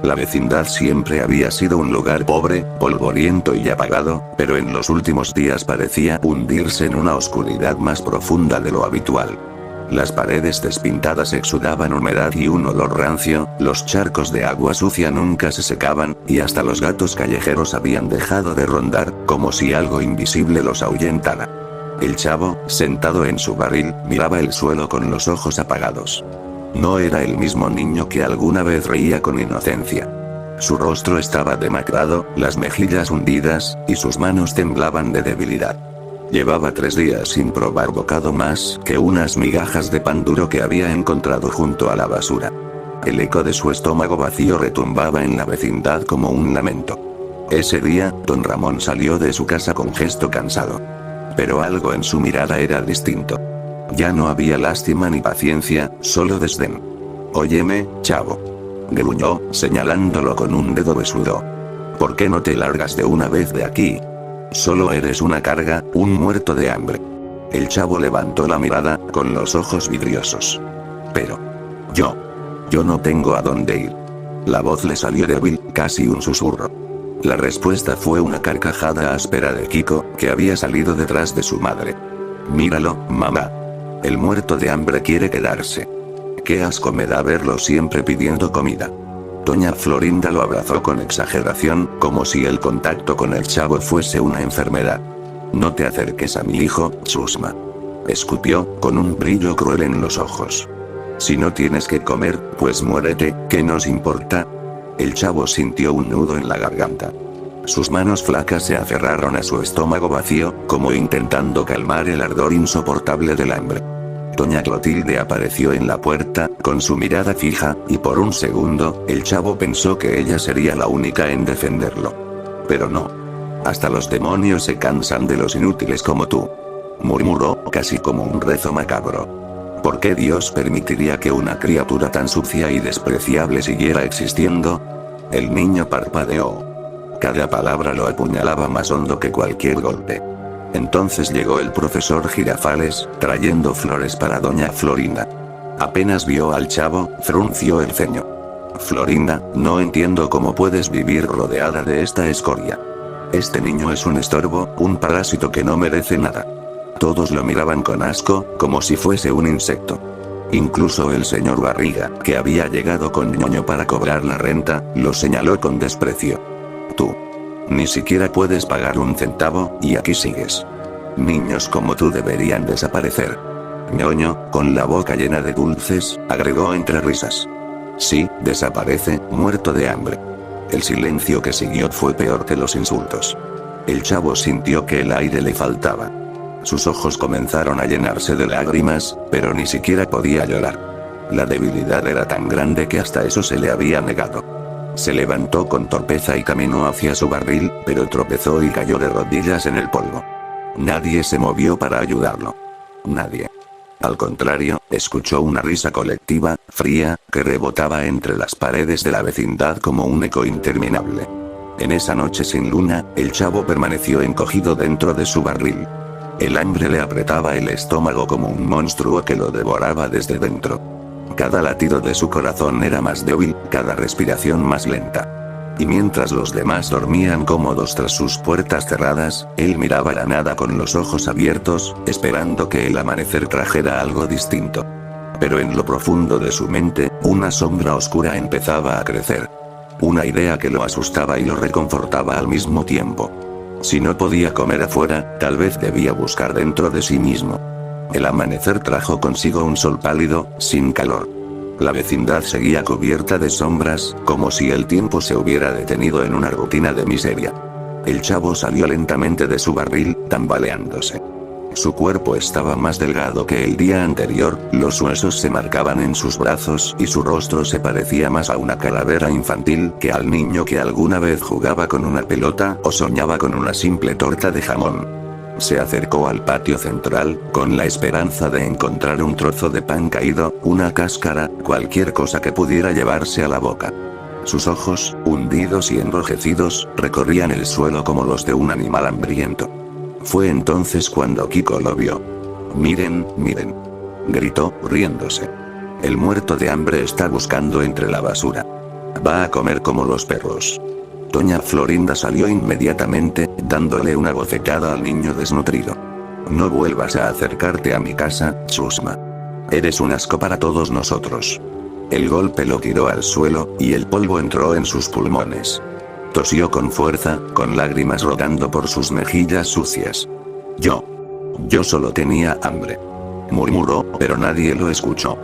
La vecindad siempre había sido un lugar pobre, polvoriento y apagado, pero en los últimos días parecía hundirse en una oscuridad más profunda de lo habitual. Las paredes despintadas exudaban humedad y un olor rancio, los charcos de agua sucia nunca se secaban, y hasta los gatos callejeros habían dejado de rondar, como si algo invisible los ahuyentara. El chavo, sentado en su barril, miraba el suelo con los ojos apagados. No era el mismo niño que alguna vez reía con inocencia. Su rostro estaba demacrado, las mejillas hundidas, y sus manos temblaban de debilidad. Llevaba 3 días sin probar bocado más que unas migajas de pan duro que había encontrado junto a la basura. El eco de su estómago vacío retumbaba en la vecindad como un lamento. Ese día, don Ramón salió de su casa con gesto cansado. Pero algo en su mirada era distinto. Ya no había lástima ni paciencia, solo desdén. «Óyeme, chavo», gruñó, señalándolo con un dedo besudo. «¿Por qué no te largas de una vez de aquí? Solo eres una carga, un muerto de hambre». El chavo levantó la mirada, con los ojos vidriosos. «Pero yo no tengo a dónde ir». La voz le salió débil, casi un susurro. La respuesta fue una carcajada áspera de Kiko, que había salido detrás de su madre. «Míralo, mamá. El muerto de hambre quiere quedarse. Qué asco me da verlo siempre pidiendo comida». Doña Florinda lo abrazó con exageración, como si el contacto con el chavo fuese una enfermedad. «No te acerques a mi hijo, Susma», escupió, con un brillo cruel en los ojos. «Si no tienes que comer, pues muérete, ¿qué nos importa?». El chavo sintió un nudo en la garganta. Sus manos flacas se aferraron a su estómago vacío, como intentando calmar el ardor insoportable del hambre. Doña Clotilde apareció en la puerta, con su mirada fija, y por un segundo, el chavo pensó que ella sería la única en defenderlo. Pero no. «Hasta los demonios se cansan de los inútiles como tú», murmuró, casi como un rezo macabro. ¿Por qué Dios permitiría que una criatura tan sucia y despreciable siguiera existiendo? El niño parpadeó. Cada palabra lo apuñalaba más hondo que cualquier golpe. Entonces llegó el profesor Girafales, trayendo flores para doña Florinda. Apenas vio al chavo, frunció el ceño. «Florinda, no entiendo cómo puedes vivir rodeada de esta escoria. Este niño es un estorbo, un parásito que no merece nada». Todos lo miraban con asco, como si fuese un insecto. Incluso el señor Barriga, que había llegado con ñoño para cobrar la renta, lo señaló con desprecio. «Tú. Ni siquiera puedes pagar un centavo, y aquí sigues. Niños como tú deberían desaparecer». ñoño, con la boca llena de dulces, agregó entre risas. «Sí, desaparece, muerto de hambre». El silencio que siguió fue peor que los insultos. El chavo sintió que el aire le faltaba. Sus ojos comenzaron a llenarse de lágrimas, pero ni siquiera podía llorar. La debilidad era tan grande que hasta eso se le había negado. Se levantó con torpeza y caminó hacia su barril, pero tropezó y cayó de rodillas en el polvo. Nadie se movió para ayudarlo. Nadie. Al contrario, escuchó una risa colectiva, fría, que rebotaba entre las paredes de la vecindad como un eco interminable. En esa noche sin luna, el chavo permaneció encogido dentro de su barril. El hambre le apretaba el estómago como un monstruo que lo devoraba desde dentro. Cada latido de su corazón era más débil, cada respiración más lenta. Y mientras los demás dormían cómodos tras sus puertas cerradas, él miraba la nada con los ojos abiertos, esperando que el amanecer trajera algo distinto. Pero en lo profundo de su mente, una sombra oscura empezaba a crecer. Una idea que lo asustaba y lo reconfortaba al mismo tiempo. Si no podía comer afuera, tal vez debía buscar dentro de sí mismo. El amanecer trajo consigo un sol pálido, sin calor. La vecindad seguía cubierta de sombras, como si el tiempo se hubiera detenido en una rutina de miseria. El chavo salió lentamente de su barril, tambaleándose. Su cuerpo estaba más delgado que el día anterior, los huesos se marcaban en sus brazos y su rostro se parecía más a una calavera infantil que al niño que alguna vez jugaba con una pelota o soñaba con una simple torta de jamón. Se acercó al patio central, con la esperanza de encontrar un trozo de pan caído, una cáscara, cualquier cosa que pudiera llevarse a la boca. Sus ojos, hundidos y enrojecidos, recorrían el suelo como los de un animal hambriento. Fue entonces cuando Kiko lo vio. «Miren, miren», gritó, riéndose. «El muerto de hambre está buscando entre la basura». Va a comer como los perros. Doña Florinda salió inmediatamente, dándole una bofetada al niño desnutrido. No vuelvas a acercarte a mi casa, chusma. Eres un asco para todos nosotros. El golpe lo tiró al suelo, y el polvo entró en sus pulmones. Tosió con fuerza, con lágrimas rodando por sus mejillas sucias. Yo solo tenía hambre. Murmuró, pero nadie lo escuchó.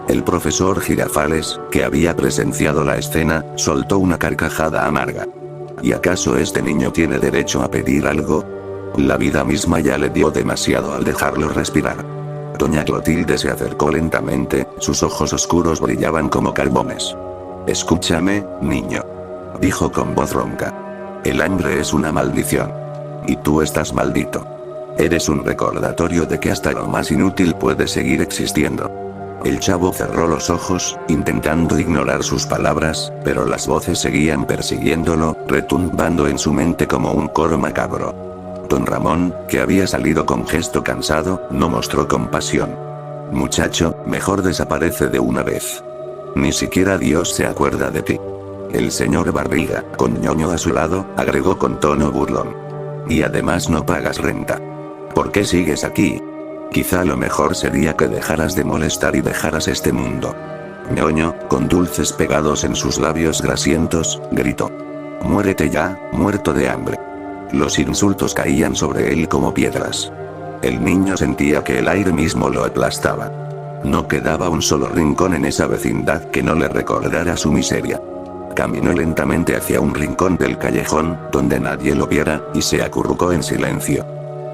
El profesor Girafales, que había presenciado la escena, soltó una carcajada amarga. ¿Y acaso este niño tiene derecho a pedir algo? La vida misma ya le dio demasiado al dejarlo respirar. Doña Clotilde se acercó lentamente, sus ojos oscuros brillaban como carbones. Escúchame, niño. Dijo con voz ronca. El hambre es una maldición. Y tú estás maldito. Eres un recordatorio de que hasta lo más inútil puede seguir existiendo. El chavo cerró los ojos, intentando ignorar sus palabras, pero las voces seguían persiguiéndolo, retumbando en su mente como un coro macabro. Don Ramón, que había salido con gesto cansado, no mostró compasión. Muchacho, mejor desaparece de una vez. Ni siquiera Dios se acuerda de ti. El señor Barriga, con ñoño a su lado, agregó con tono burlón. Y además no pagas renta. ¿Por qué sigues aquí? Quizá lo mejor sería que dejaras de molestar y dejaras este mundo. Ñoño, con dulces pegados en sus labios grasientos, gritó. Muérete ya, muerto de hambre. Los insultos caían sobre él como piedras. El niño sentía que el aire mismo lo aplastaba. No quedaba un solo rincón en esa vecindad que no le recordara su miseria. Caminó lentamente hacia un rincón del callejón, donde nadie lo viera, y se acurrucó en silencio.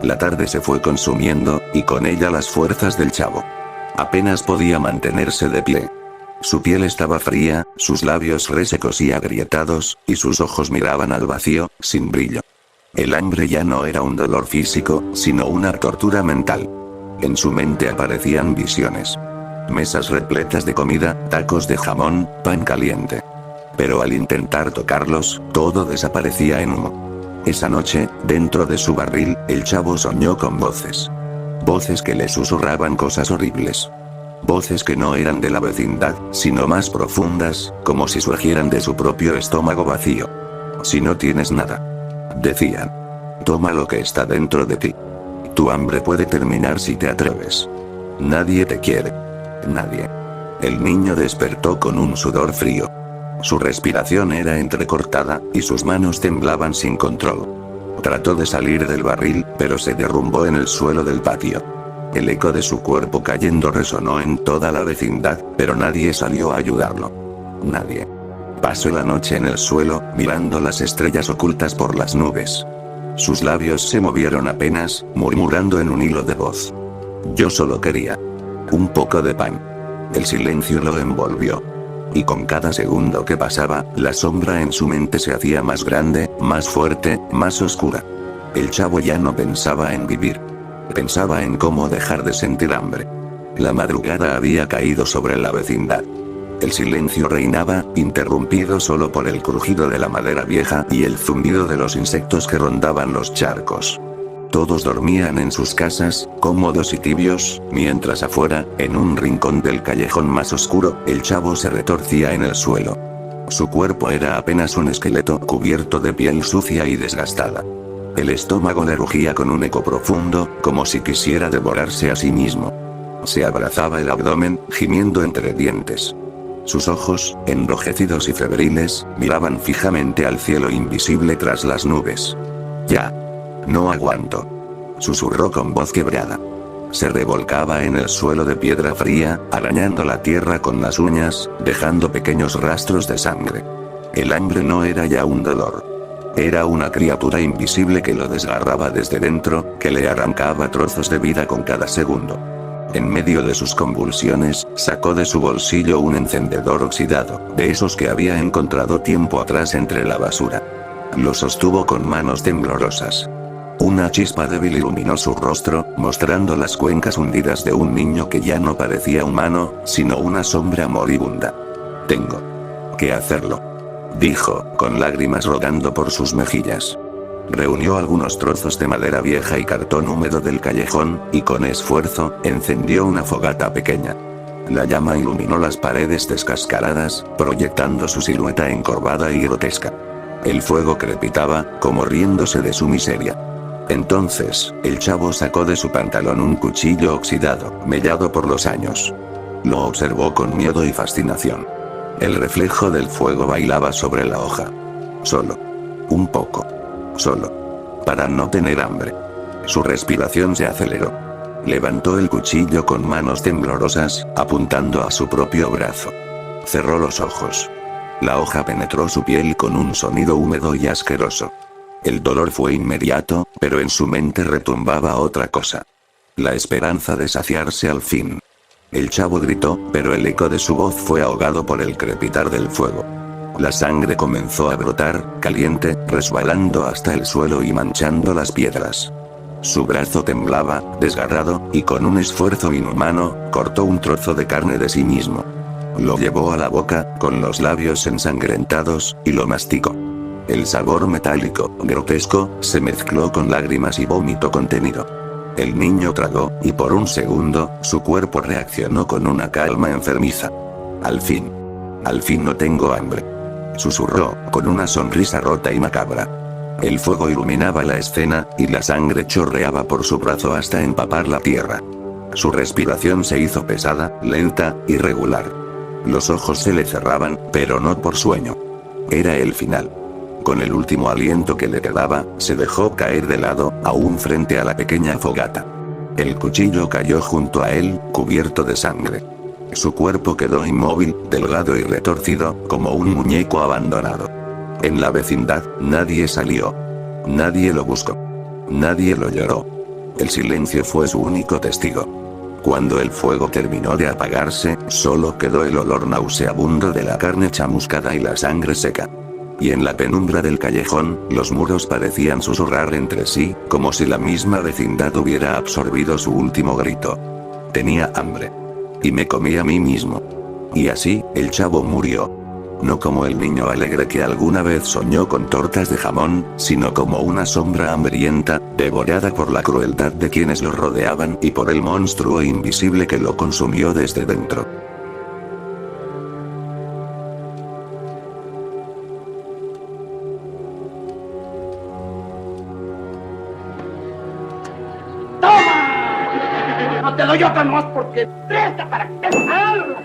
La tarde se fue consumiendo, y con ella las fuerzas del chavo. Apenas podía mantenerse de pie. Su piel estaba fría, sus labios resecos y agrietados, y sus ojos miraban al vacío, sin brillo. El hambre ya no era un dolor físico, sino una tortura mental. En su mente aparecían visiones. Mesas repletas de comida, tacos de jamón, pan caliente. Pero al intentar tocarlos, todo desaparecía en humo. Esa noche, dentro de su barril, el chavo soñó con voces. Voces que le susurraban cosas horribles. Voces que no eran de la vecindad, sino más profundas, como si surgieran de su propio estómago vacío. Si no tienes nada, decían, toma lo que está dentro de ti. Tu hambre puede terminar si te atreves. Nadie te quiere. Nadie. El niño despertó con un sudor frío. Su respiración era entrecortada, y sus manos temblaban sin control. Trató de salir del barril, pero se derrumbó en el suelo del patio. El eco de su cuerpo cayendo resonó en toda la vecindad, pero nadie salió a ayudarlo. Nadie. Pasó la noche en el suelo, mirando las estrellas ocultas por las nubes. Sus labios se movieron apenas, murmurando en un hilo de voz. Yo solo quería un poco de pan. El silencio lo envolvió. Y con cada segundo que pasaba, la sombra en su mente se hacía más grande, más fuerte, más oscura. El chavo ya no pensaba en vivir. Pensaba en cómo dejar de sentir hambre. La madrugada había caído sobre la vecindad. El silencio reinaba, interrumpido solo por el crujido de la madera vieja y el zumbido de los insectos que rondaban los charcos. Todos dormían en sus casas, cómodos y tibios, mientras afuera, en un rincón del callejón más oscuro, el chavo se retorcía en el suelo. Su cuerpo era apenas un esqueleto cubierto de piel sucia y desgastada. El estómago le rugía con un eco profundo, como si quisiera devorarse a sí mismo. Se abrazaba el abdomen, gimiendo entre dientes. Sus ojos, enrojecidos y febriles, miraban fijamente al cielo invisible tras las nubes. Ya. No aguanto. Susurró con voz quebrada. Se revolcaba en el suelo de piedra fría, arañando la tierra con las uñas, dejando pequeños rastros de sangre. El hambre no era ya un dolor. Era una criatura invisible que lo desgarraba desde dentro, que le arrancaba trozos de vida con cada segundo. En medio de sus convulsiones, sacó de su bolsillo un encendedor oxidado, de esos que había encontrado tiempo atrás entre la basura. Lo sostuvo con manos temblorosas. Una chispa débil iluminó su rostro, mostrando las cuencas hundidas de un niño que ya no parecía humano, sino una sombra moribunda. Tengo que hacerlo, dijo, con lágrimas rodando por sus mejillas. Reunió algunos trozos de madera vieja y cartón húmedo del callejón, y con esfuerzo, encendió una fogata pequeña. La llama iluminó las paredes descascaradas, proyectando su silueta encorvada y grotesca. El fuego crepitaba, como riéndose de su miseria. Entonces, el chavo sacó de su pantalón un cuchillo oxidado, mellado por los años. Lo observó con miedo y fascinación. El reflejo del fuego bailaba sobre la hoja. Solo. Un poco. Solo. Para no tener hambre. Su respiración se aceleró. Levantó el cuchillo con manos temblorosas, apuntando a su propio brazo. Cerró los ojos. La hoja penetró su piel con un sonido húmedo y asqueroso. El dolor fue inmediato, pero en su mente retumbaba otra cosa. La esperanza de saciarse al fin. El chavo gritó, pero el eco de su voz fue ahogado por el crepitar del fuego. La sangre comenzó a brotar, caliente, resbalando hasta el suelo y manchando las piedras. Su brazo temblaba, desgarrado, y con un esfuerzo inhumano, cortó un trozo de carne de sí mismo. Lo llevó a la boca, con los labios ensangrentados, y lo masticó. El sabor metálico, grotesco, se mezcló con lágrimas y vómito contenido. El niño tragó, y por un segundo, su cuerpo reaccionó con una calma enfermiza. Al fin no tengo hambre. Susurró, con una sonrisa rota y macabra. El fuego iluminaba la escena, y la sangre chorreaba por su brazo hasta empapar la tierra. Su respiración se hizo pesada, lenta, irregular. Los ojos se le cerraban, pero no por sueño. Era el final. Con el último aliento que le quedaba, se dejó caer de lado, aún frente a la pequeña fogata. El cuchillo cayó junto a él, cubierto de sangre. Su cuerpo quedó inmóvil, delgado y retorcido, como un muñeco abandonado. En la vecindad, nadie salió. Nadie lo buscó. Nadie lo lloró. El silencio fue su único testigo. Cuando el fuego terminó de apagarse, solo quedó el olor nauseabundo de la carne chamuscada y la sangre seca. Y en la penumbra del callejón, los muros parecían susurrar entre sí, como si la misma vecindad hubiera absorbido su último grito. Tenía hambre. Y me comí a mí mismo. Y así, el chavo murió. No como el niño alegre que alguna vez soñó con tortas de jamón, sino como una sombra hambrienta, devorada por la crueldad de quienes lo rodeaban y por el monstruo invisible que lo consumió desde dentro. ¡Toma! No te doy otra más porque presta para que te